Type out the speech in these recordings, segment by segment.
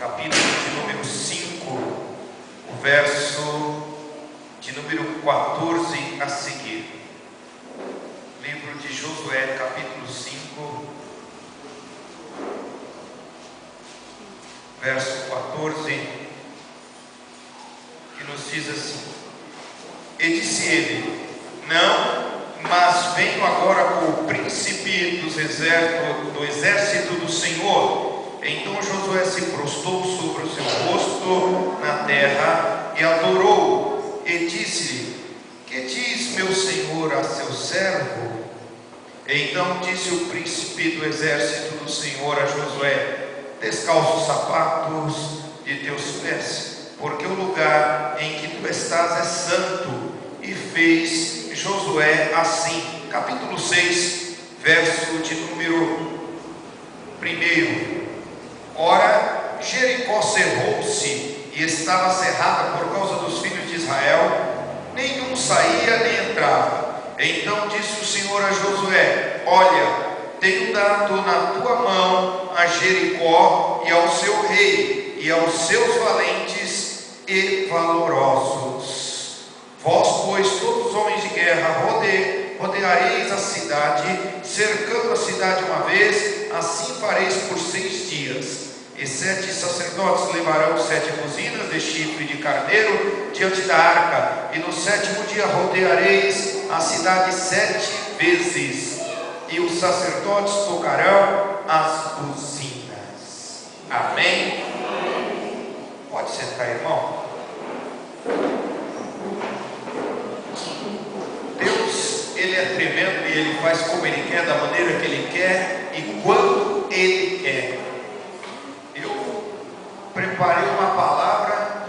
capítulo de número 5, o verso de número 14 a seguir. Livro de Josué, capítulo 5, verso 14, que nos diz assim: E disse ele: Não, mas venho agora com o príncipe do exército do Senhor. Então Josué se prostrou sobre o seu rosto na terra e adorou, e disse-lhe: Que diz meu senhor a seu servo? Então disse o príncipe do exército do Senhor a Josué: Descalça os sapatos de teus pés, porque o lugar em que tu estás é santo. E fez Josué assim. Capítulo 6, verso de número 1. Ora, Jericó cerrou-se e estava cerrada por causa dos filhos de Israel, nenhum saía nem entrava. Então disse o Senhor a Josué: Olha, tenho dado na tua mão a Jericó e ao seu rei e aos seus valentes e valorosos. Vós, pois, todos os homens de guerra, rodeareis a cidade, cercando a cidade uma vez, assim fareis por 6 dias. E 7 sacerdotes levarão 7 buzinas de chifre de carneiro diante da arca, e no 7º dia rodeareis a cidade 7 vezes, e os sacerdotes tocarão as buzinas. Amém? Pode sentar, irmão. Ele é tremendo e Ele faz como Ele quer, da maneira que Ele quer e quando Ele quer. Eu preparei uma palavra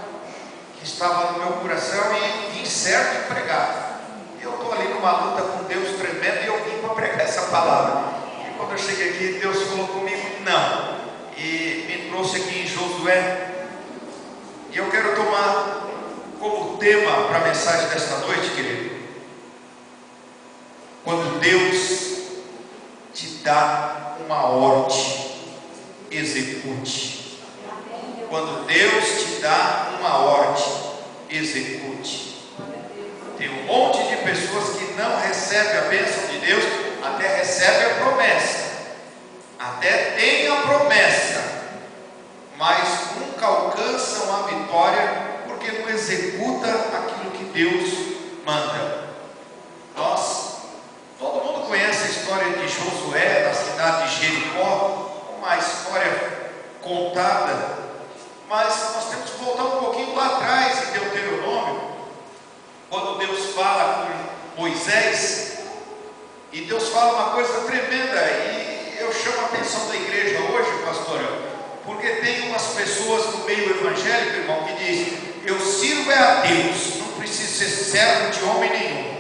que estava no meu coração e vim certo em pregar. Eu estou ali numa luta com Deus tremendo e eu vim para pregar essa palavra. E quando eu cheguei aqui, Deus falou comigo: não. E me trouxe aqui em Josué. E eu quero tomar como tema para a mensagem desta noite, querido: quando Deus te dá uma ordem, execute. Quando Deus te dá uma ordem, execute. Tem um monte de pessoas que não recebem a bênção de Deus, até recebem a promessa, até tem a promessa, mas nunca alcançam a vitória, porque não executa aquilo que Deus manda. Todo mundo conhece a história de Josué, da cidade de Jericó, uma história contada, mas nós temos que voltar um pouquinho lá atrás, em Deuteronômio, quando Deus fala com Moisés, e Deus fala uma coisa tremenda, e eu chamo a atenção da igreja hoje, pastora, porque tem umas pessoas no meio evangélico, irmão, que dizem: eu sirvo é a Deus, não preciso ser servo de homem nenhum.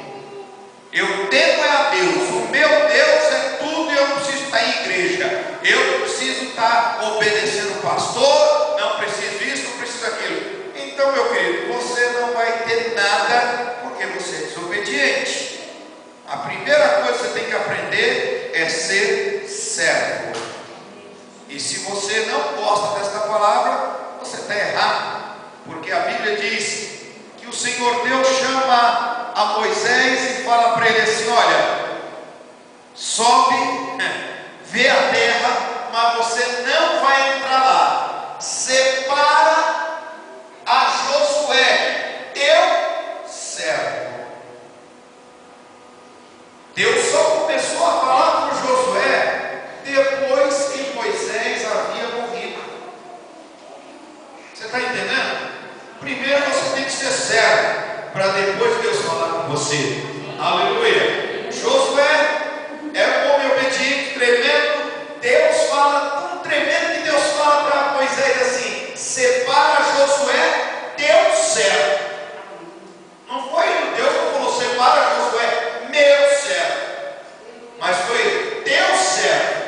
Eu temo é a Deus, o meu Deus é tudo e eu não preciso estar em igreja, eu não preciso estar obedecendo o pastor, não preciso isso, não preciso aquilo. Então, meu querido, você não vai ter nada porque você é desobediente. A primeira coisa que você tem que aprender é ser servo. E se você não gosta desta palavra, você está errado, porque a Bíblia diz que o Senhor Deus chama a Moisés e fala para ele assim: olha, sobe, vê a terra, mas você não vai entrar lá. Separa a Josué, teu servo. Deus só começou a falar com Josué depois que Moisés havia morrido. Você está entendendo? Primeiro você tem que ser servo, para depois Deus falar com você. Aleluia. Josué era um homem obediente, tremendo. Deus fala, tão tremendo que Deus fala para Moisés assim: separa Josué, teu servo. Não foi Deus que falou: separa Josué, meu servo, mas foi teu servo.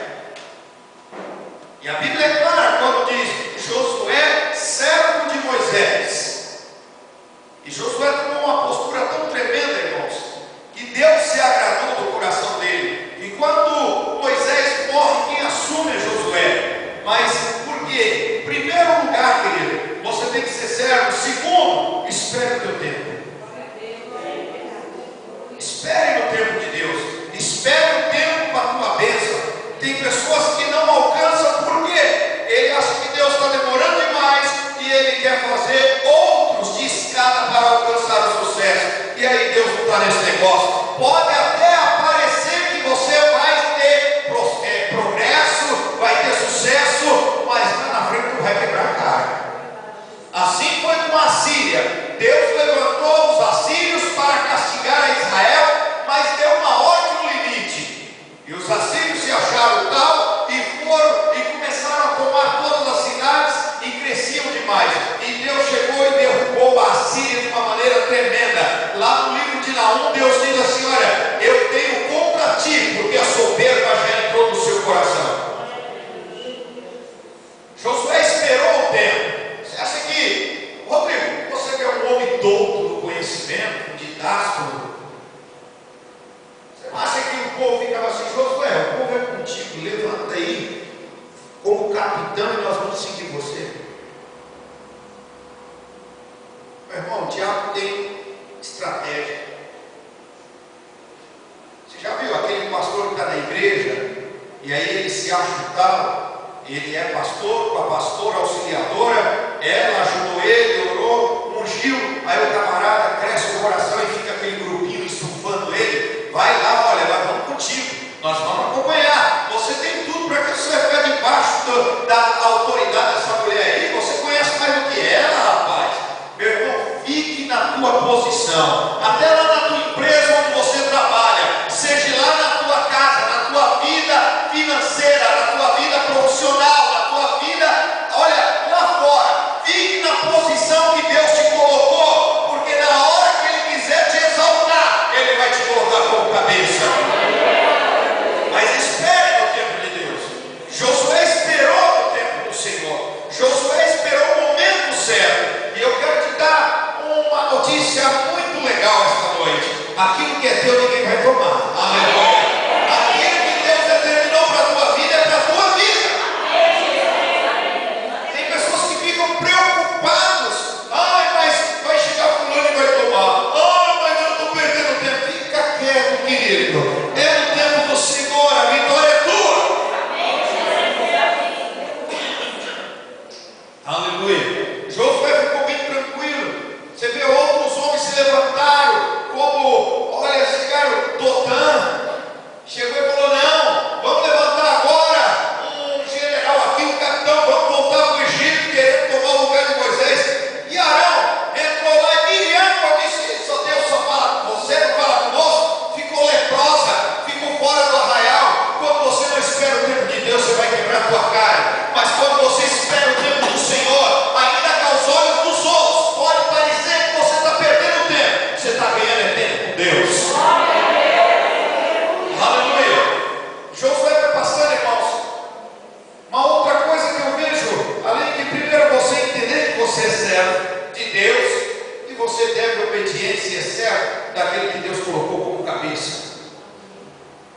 E a Bíblia é clara quando diz Josué, servo de Moisés. E Josué tomou uma postura tão tremenda, irmãos, que Deus quer fazer outros de escada para alcançar o sucesso. E aí Deus não está nesse negócio. Pode até aparecer que você vai ter progresso, vai ter sucesso, mas lá na frente tu vai quebrar a cara. Assim foi com a Síria. Deus levantou os assírios para castigar a Israel, mas deu uma ordem no limite. E os assírios se acharam tal e foram e começaram a tomar todas as cidades e cresciam demais. E Deus chegou e derrubou a Síria de uma maneira tremenda. Lá no livro de Naum, Deus diz assim: olha, eu tenho contra ti, porque a soberba já entrou no seu coração. Josué esperou o tempo. Você acha que, Rodrigo, você que é um homem douto do conhecimento, um didático, você não acha que o povo ficava assim: Josué, o povo é contigo, levanta aí como capitão e nós vamos seguir você? Meu irmão, o diabo tem estratégia. Você já viu aquele pastor que está na igreja e aí ele se acha tal? Ele é pastor, com a pastora auxiliadora, ela ajudou ele, orou, ungiu, aí o camarada cresce o coração e fica aquele grupinho estufando ele. Vai lá, olha, nós vamos contigo, nós vamos acompanhar. Você tem tudo para que você fique debaixo da autoridade dessa mulher aí. Você conhece mais do que ela, rapaz. Meu irmão, fique na tua posição, até lá na tua empresa onde você trabalha, seja lá na tua casa, na tua vida financeira, na tua vida profissional, na tua vida, olha, lá fora. Fique na posição que Deus te colocou, porque na hora que Ele quiser te exaltar, Ele vai te colocar como cabeça. Mas espere no tempo de Deus. Josué esperou no tempo do Senhor. Josué esperou o momento certo. E eu quero te dar uma notícia muito legal esta noite. Aquilo que é teu, ninguém vai tomar. Aleluia. Aquilo que Deus determinou para a tua vida é para a tua vida. Tem pessoas que ficam preocupadas. Ai, mas vai chegar fulano e vai tomar. Ai, mas eu estou perdendo tempo. Fica quieto, querido. É no tempo do Senhor, a vitória é tua. Aleluia. Josué ficou bem tranquilo. Você vê outros homens se levantaram, como, olha, chegaram Dotã, chegou e falou: não, vamos levantar agora um general aqui, um capitão, vamos voltar para o Egito, querendo tomar o lugar de Moisés. E Arão entrou lá e Miriam disse: só Deus só fala com você, não fala conosco. Ficou leprosa, ficou fora do arraial. Quando você não espera o tempo de Deus, você vai quebrar a tua cara. Mas quando você espera o tempo do Senhor, ainda que aos olhos dos outros pode parecer que você está perdendo tempo, você está ganhando tempo com Deus. Aleluia. Josué vai passando, irmãos. Uma outra coisa que eu vejo, além de primeiro você entender que você é servo de Deus e você deve obediência e é servo daquele que Deus colocou como cabeça.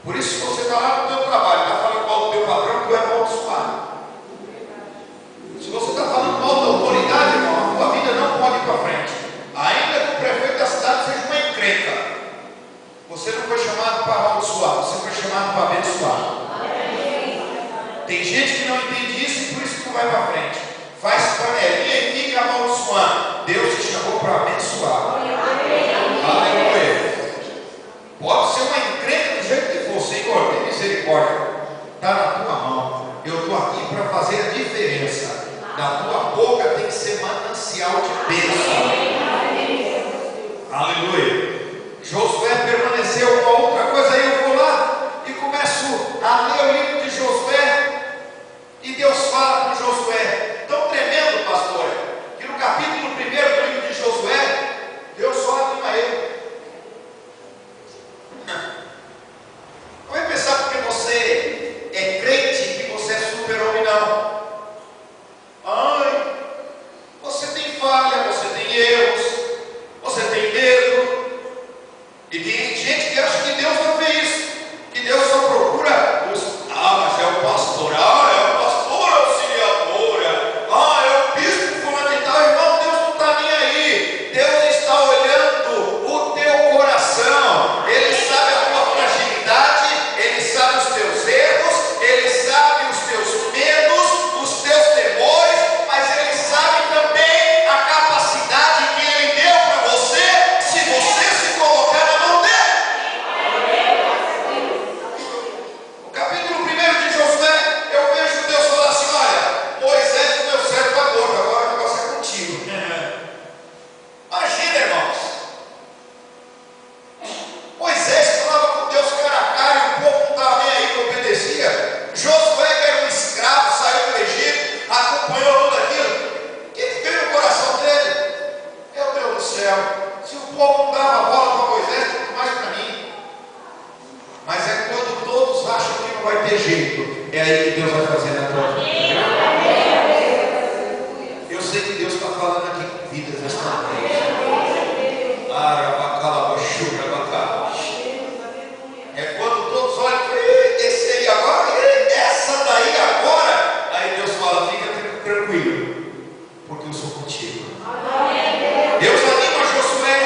Por isso, se você está lá no teu trabalho, está falando mal do teu patrão, tu é amaldiçoado. Se você está falando mal da autoridade, irmão, a tua vida não pode ir para frente. Ainda que o prefeito da cidade seja uma encrenca, você não foi chamado para amaldiçoar, você foi chamado para abençoar. Tem gente que não entende isso e por isso que não vai para frente. Faz panelinha e fica amaldiçoando. Deus te chamou para abençoar. Aleluia. Pode ser uma encrenca do jeito que for, Senhor, tem misericórdia. Está na tua mão. Eu estou aqui para fazer a diferença. Da tua boca tem que ser manancial de bênção. Aleluia. Josué permaneceu. Uma outra coisa aí, eu vou lá e começo a ler o livro de Josué. E Deus fala com Josué. Tão tremendo, pastor, que no capítulo 1 do livro de Josué, Deus fala com ele. Não vai pensar porque você é crente que você é super-homem, não. Ai, você tem falha, povo não dava bola para Moisés, quanto mais para mim. Mas é quando todos acham que não vai ter jeito, é aí que Deus vai fazer na tua vida. Eu sei que Deus está falando aqui com vidas nesta noite. É quando todos olham e falam, esse aí agora, essa daí agora. Aí Deus fala, fica tranquilo, porque eu sou contigo. Deus anima Josué.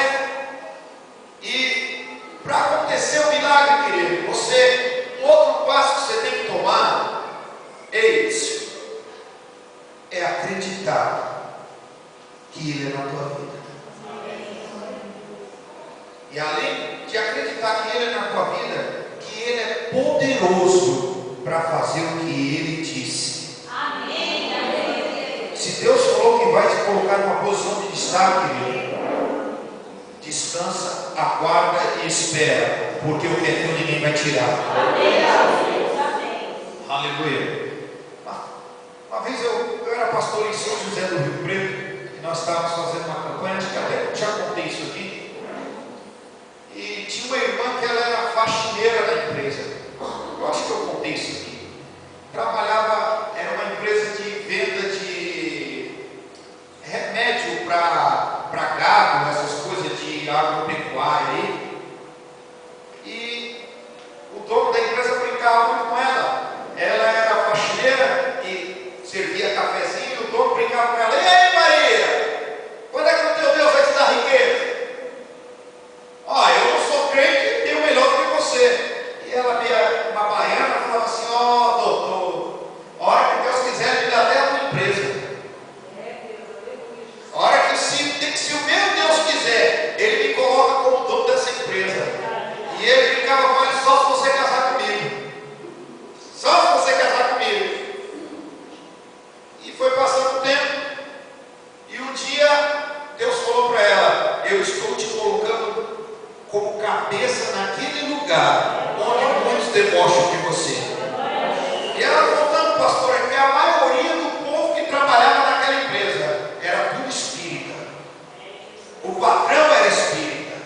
E para acontecer o milagre, querido, um outro passo que você tem que tomar, é acreditar que Ele é na tua vida. E além de acreditar que Ele é na tua vida, que Ele é poderoso para fazer o que Ele disse. Se Deus falou que vai te colocar numa posição de destaque, querido, descansa, aguarda e espera, porque o que é teu ninguém vai tirar. Aleluia. Uma vez eu era pastor em São José do Rio Preto, e nós estávamos fazendo uma campanha, acho que até já contei isso aqui. E tinha uma irmã que ela era faxineira da empresa. Eu acho que eu contei isso aqui. Trabalhava, era uma empresa de venda de remédio para gado, essas coisas de agropecuária aí. E o dono da empresa brincava muito com ela. Ela era faxineira e servia cafezinho, e o dono brincava com ela. E aí, Maria, quando é que o teu Deus vai te dar riqueza? Eu não sou crente, tenho melhor do que você. E ela via uma baiana e falava assim, doutor, a hora que Deus quiser, Ele dá até a tua empresa. A hora que se o meu Deus quiser, Ele me coloca como dono dessa empresa. E ele brincava com ele, só se você casar comigo. Só se você casar comigo. E foi passando o tempo. E um dia, Deus falou para ela, eu estou te colocando como cabeça naquele lugar onde muitos debocham de você. E ela contando, pastor, é que a maioria do povo que trabalhava naquela empresa era tudo espírita. O patrão era espírita.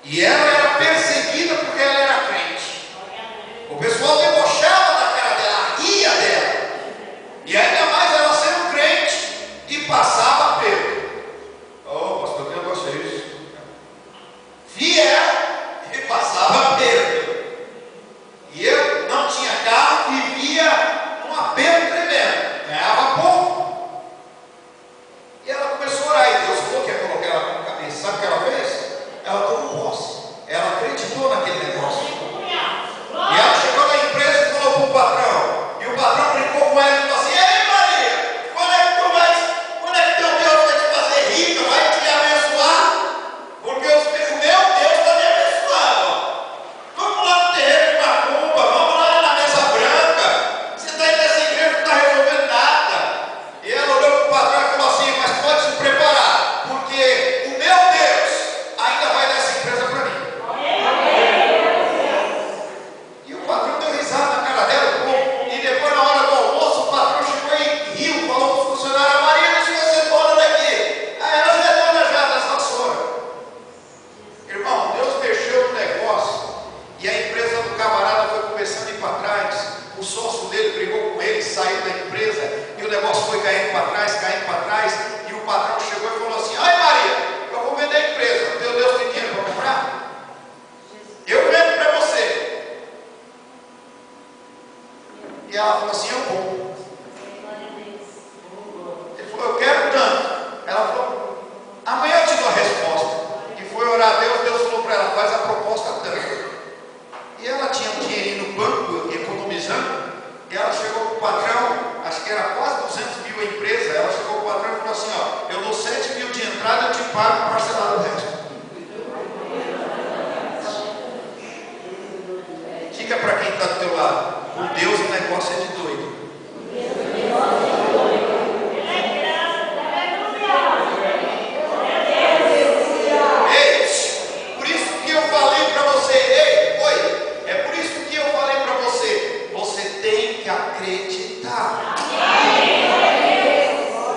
E ela era perseguida porque ela era crente. O pessoal debochava da cara dela, ria dela. E ainda mais ela sendo crente e passava pelo. Pastor, que negócio é isso? Via e passava perto. E eu não tinha carro, vivia num aperto tremendo, ganhava pouco. E ela começou a orar, e Deus falou que ia colocar ela como cabeça. Sabe o que ela fez? Ela tomou posse, ela acreditou naquele negócio. E ela chegou na empresa e falou para o patrão, e o patrão brincou com ela e falou assim, ei Maria, quando é que teu Deus vai te fazer rica, vai te abençoar? Porque o meu Deus está me abençoando. Vamos lá no terreiro de Macumba, vamos lá na mesa branca. Você está indo nessa igreja, não está resolvendo nada. E ela olhou para o patrão e falou assim, mas pode se preparar, porque o meu Deus ainda vai dar essa empresa para mim. E o patrão deu risada na cara dela, e depois na hora do almoço o patrão chegou e riu, falou para o funcionário, Maria, deixa eu ser dona daqui. Aí ela já é dona já das vassouras. Irmão, Deus mexeu no negócio e a empresa do camarada foi começando a ir para trás. O sócio dele brigou com ele, saiu da empresa e o negócio foi caindo para trás. E o patrão chegou e falou assim, ai Maria, eu vou vender a empresa, teu Deus tem dinheiro para comprar? Eu vendo para você. E ela falou assim, eu vou. Ele falou, eu quero tanto. Ela falou, amanhã eu te dou a resposta. E foi orar a Deus, Deus falou para ela, faz a proposta tanto. E ela tinha um dinheirinho no banco, economizando, e ela chegou para o patrão, acho que era quase 200 mil a empresa, ela chegou para o patrão e falou assim, eu dou 7 mil de entrada, eu te pago parcelado o resto. Diga para quem está do teu lado, com Deus o negócio é de doido. Por isso que eu falei para você, é por isso que eu falei para você, você tem que acreditar.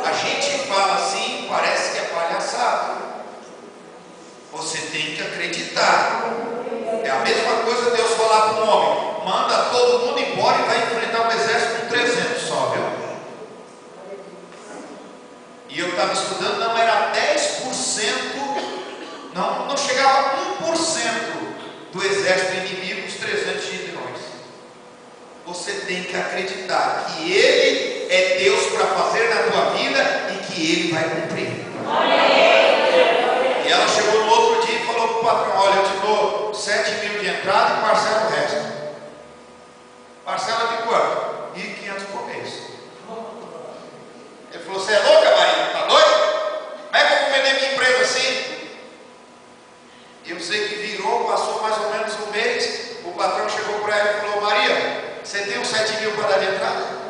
A gente fala assim, parece que é palhaçada. falar para um homem: manda todo mundo embora e vai enfrentar o exército com 300 só, viu? E eu estava estudando, não era 10%, não chegava a 1% do exército inimigo, os 300 gideões. Você tem que acreditar que Ele é Deus para fazer na tua vida e que Ele vai cumprir. E ela chegou no outro dia e falou para o patrão: olha, eu te dou 7.000 de entrada e parcela o resto. Parcela de quanto? 1.500 por mês. Ele falou: você é louca, Maria? Está doido? Como é que eu vou vender minha empresa assim? E eu sei que virou, passou mais ou menos um mês. O patrão chegou para ela e falou: Maria, você tem uns 7.000 para dar de entrada?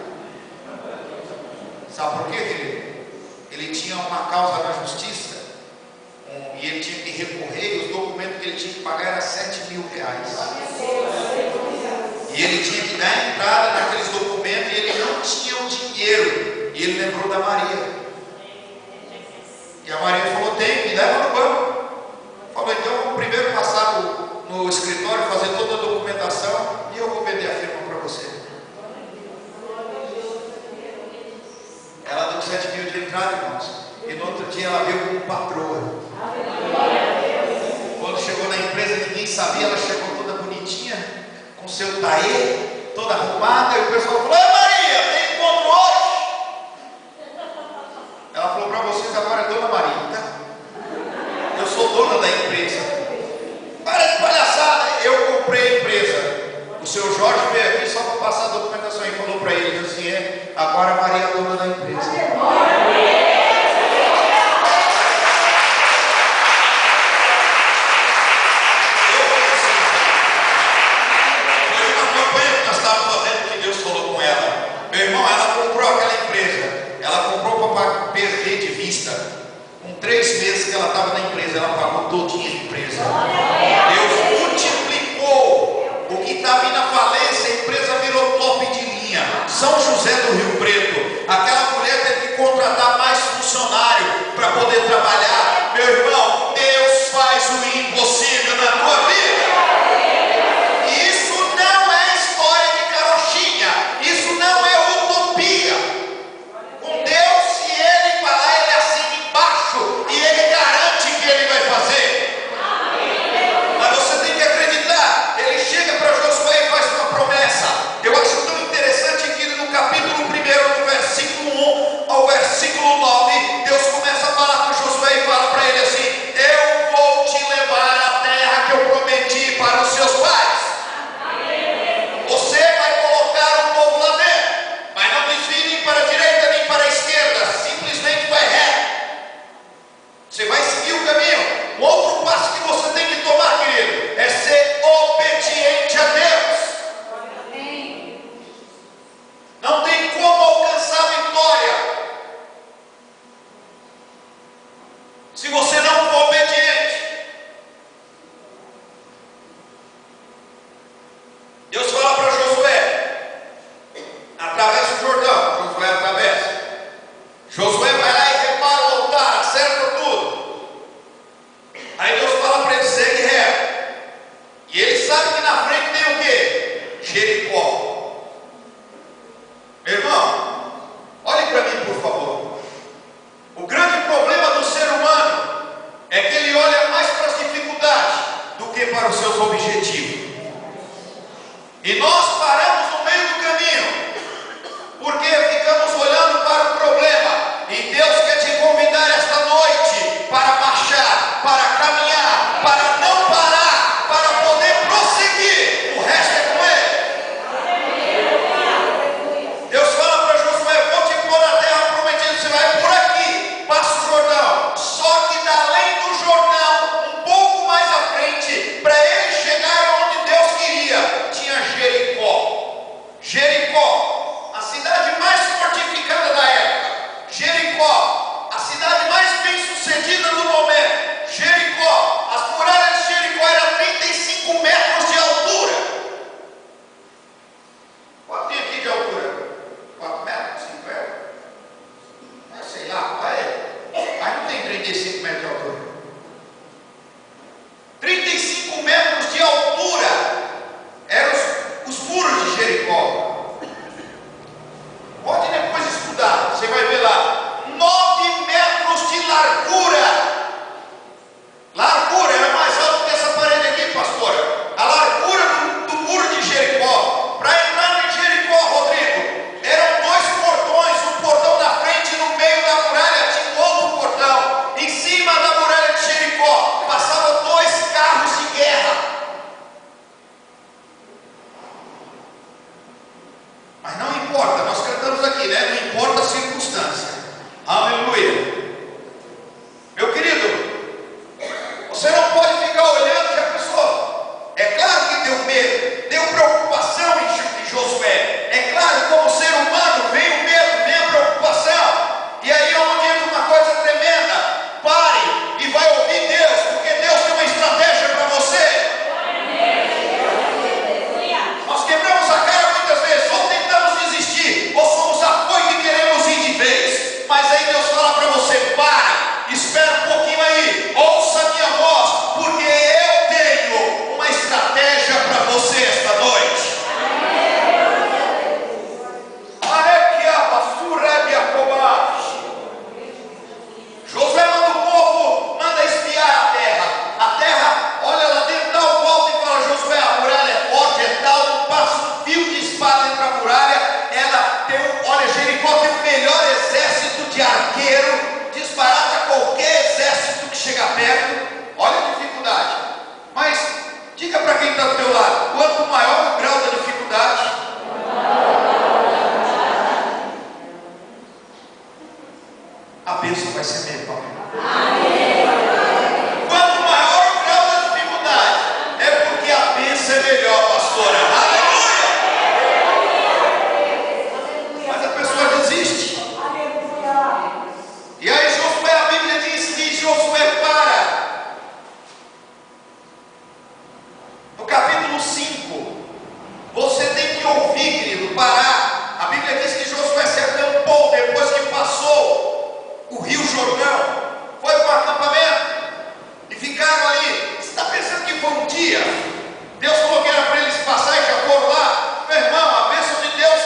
Sabe por quê, querido? Ele tinha uma causa na justiça e ele tinha que recorrer, e os documentos que ele tinha que pagar eram 7.000 reais. E ele tinha que dar entrada naqueles documentos e ele não tinha o dinheiro. E ele lembrou da Maria. E a Maria falou: tem, me leva no banco. Falou: então eu vou primeiro passar no escritório, fazer toda a documentação e eu vou vender a firma para você. Ela deu 7.000 de entrada, irmãos. E no outro dia ela veio como patroa. Quando chegou na empresa, ninguém sabia, ela chegou toda bonitinha, com seu taê, toda arrumada, e o pessoal falou: ei, Maria, tem encontro hoje? Ela falou: para vocês agora é Dona Maria, tá? Eu sou dona da empresa. Para de palhaçada, eu comprei a empresa. O seu Jorge veio aqui só para passar a documentação e falou para ele assim: é, agora a Maria é dona da empresa. Meu irmão, ela comprou aquela empresa, ela comprou para perder de vista. Com 3 meses que ela estava na empresa, ela pagou todinha a empresa. Deus multiplicou o que estava indo à falência, a empresa virou top de linha. São José do Rio Preto, aquela mulher teve que contratar mais funcionário para poder trabalhar. Meu irmão, Deus faz o impossível na tua vida. E isso não é história de carochinha, isso não é utopia. Com Deus, se Ele falar, Ele assina embaixo e Ele garante que Ele vai fazer. Mas você tem que acreditar. Ele chega para Josué e faz uma promessa. Eu acho tão interessante que no capítulo 1, do versículo 1 ao versículo 9, Deus começa a falar com Josué e fala para ele assim: eu vou te levar à terra que eu prometi para os seus pais. Você vai colocar o povo lá dentro, mas não desvie nem para a direita nem para a esquerda, simplesmente vai reto. Você vai seguir o caminho. O outro passo que você tem que tomar, querido, é ser obediente a Deus. Não tem como alcançar a vitória se você não for obediente. Deus fala para Josué: atravessa o Jordão. Josué atravessa. Josué vai lá e repara o altar, acerta tudo. Aí Deus fala para ele: segue reto. E ele sabe que na frente tem o quê? Jericó. Meu irmão, olhe para mim, por favor. O grande problema do ser humano é que ele olha mais para as dificuldades do que para os seus objetivos. E nós paramos no meio do caminho, porque ficamos olhando para o problema, em a bênção vai ser menor. Quanto maior o grau da dificuldade, é porque a bênção é melhor, pastora. Aleluia! Mas a pessoa desiste. E aí Josué, a Bíblia diz que Josué para. No capítulo 5, você tem que ouvir, querido, parar. A Bíblia diz que Josué se acampou depois que passou o rio Jordão. Foi para o acampamento e ficaram ali. Você está pensando que foi um dia? Deus falou que era para eles passar e já foram lá. Meu irmão, a bênção de Deus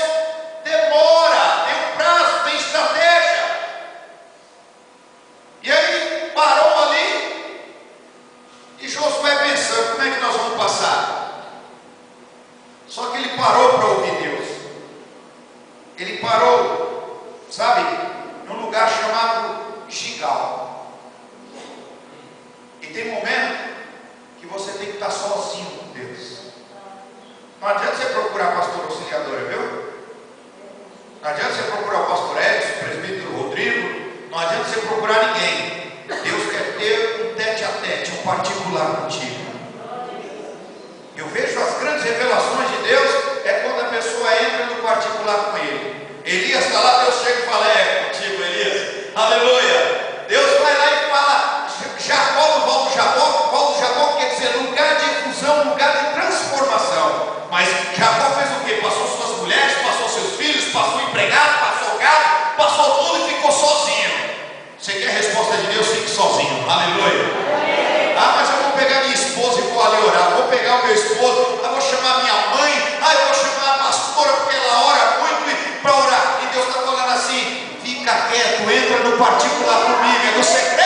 demora, tem um prazo, tem estratégia. E aí parou ali e Josué pensando, como é que nós vamos passar? Só que ele parou para ouvir Deus. Ele parou, sabe, num lugar chamado Gigal. E tem momento que você tem que estar sozinho com Deus. Não adianta você procurar pastor auxiliadora, viu? Não adianta você procurar o pastor Edson, o presbítero Rodrigo. Não adianta você procurar ninguém. Deus quer ter um tete a tete, um particular contigo. Eu vejo as grandes revelações de Deus é quando a pessoa entra no particular com Ele. Elias está lá, Deus chega e fala, é contigo, Elias. Aleluia. Deus vai lá e fala, Jacó, no volta do Jacó quer dizer lugar de efusão, lugar de transformação. Mas Jacó fez o quê? Passou suas mulheres, passou seus filhos, passou empregado, passou gado, passou tudo e ficou sozinho. Você quer a resposta de Deus? Fique sozinho. Aleluia. Ah, mas eu vou pegar minha esposa e vou ali orar. Vou pegar o meu esposo, eu vou chamar minha mãe, eu vou chamar a pastora porque ela ora muito para orar. E Deus está falando assim, fica quieto, entra no particular comigo, é no secreto.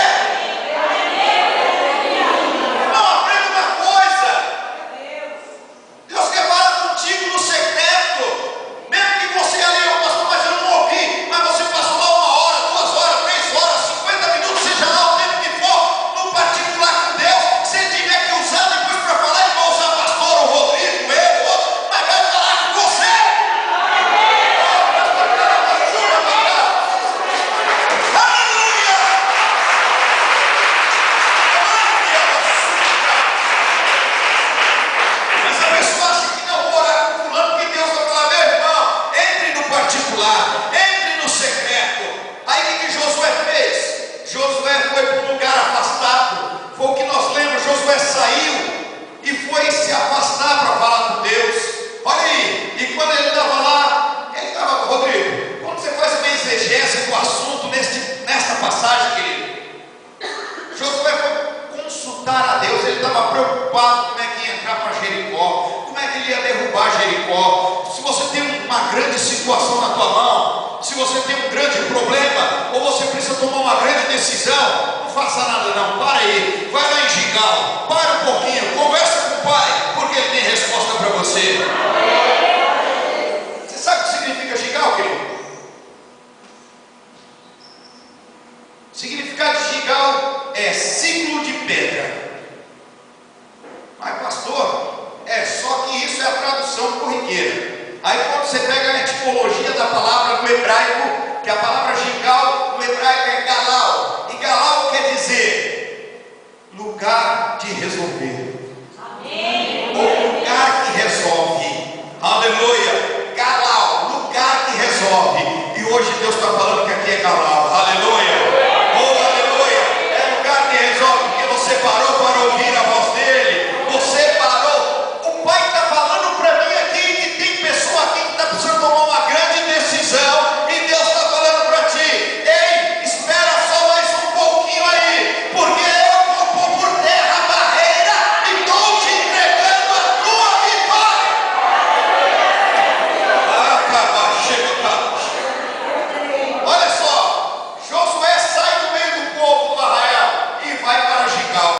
Hoje Deus está falando que aqui é Galau.